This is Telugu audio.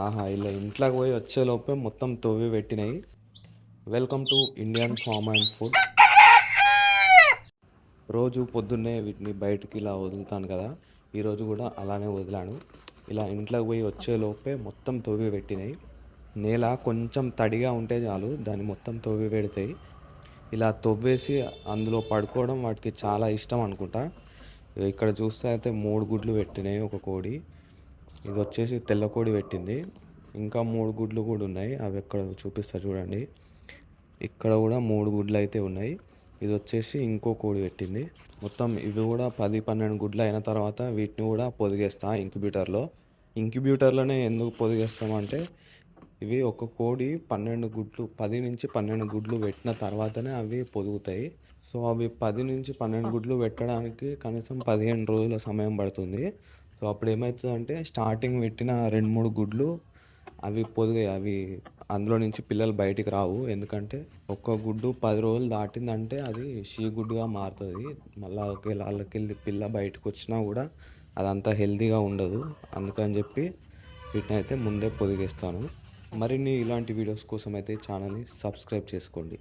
ఆహా! ఇలా ఇంట్లోకి పోయి వచ్చేలోపే మొత్తం తవ్వి పెట్టినాయి. Welcome to Indian farm and food. రోజు పొద్దున్నే వీటిని బయటికి ఇలా వదులుతాను కదా, ఈరోజు కూడా అలానే వదిలాను. ఇలా ఇంట్లోకి పోయి వచ్చేలోపే మొత్తం తవ్వి పెట్టినాయి. నేల కొంచెం తడిగా ఉంటే చాలు, దాన్ని మొత్తం తవ్వి పెడతాయి. ఇలా తవ్వేసి అందులో పడుకోవడం వాటికి చాలా ఇష్టం అనుకుంటా. ఇక్కడ చూస్తే అయితే 3 గుడ్లు పెట్టినాయి ఒక కోడి. ఇది వచ్చేసి తెల్ల కోడి పెట్టింది. ఇంకా 3 గుడ్లు కూడా ఉన్నాయి, అవి ఎక్కడ చూపిస్తా చూడండి. ఇక్కడ కూడా 3 గుడ్లు అయితే ఉన్నాయి. ఇది వచ్చేసి ఇంకో కోడి పెట్టింది. మొత్తం ఇవి కూడా 10-12 గుడ్లు అయిన తర్వాత వీటిని కూడా పొదిగేస్తా ఇంక్యుబేటర్లోనే ఎందుకు పొదిగేస్తామంటే, ఇవి ఒక కోడి 12 గుడ్లు 10-12 గుడ్లు పెట్టిన తర్వాతనే అవి పొదుగుతాయి. సో అవి 10-12 గుడ్లు పెట్టడానికి కనీసం 15 రోజుల సమయం పడుతుంది. సో అప్పుడు ఏమవుతుందంటే, స్టార్టింగ్ పెట్టిన 2-3 గుడ్లు అవి పొదిగాయి, అవి అందులో నుంచి పిల్లలు బయటికి రావు. ఎందుకంటే ఒక్క గుడ్డు 10 రోజులు దాటిందంటే అది గుడ్డుగా మారుతుంది. మళ్ళీ ఒకవేళ వాళ్ళకెళ్ళి పిల్ల బయటకు వచ్చినా కూడా అదంతా హెల్తీగా ఉండదు. అందుకని చెప్పి వీటిని అయితే ముందే పొదిగేస్తాను. మరిన్ని ఇలాంటి వీడియోస్ కోసం అయితే ఛానల్ని సబ్స్క్రైబ్ చేసుకోండి.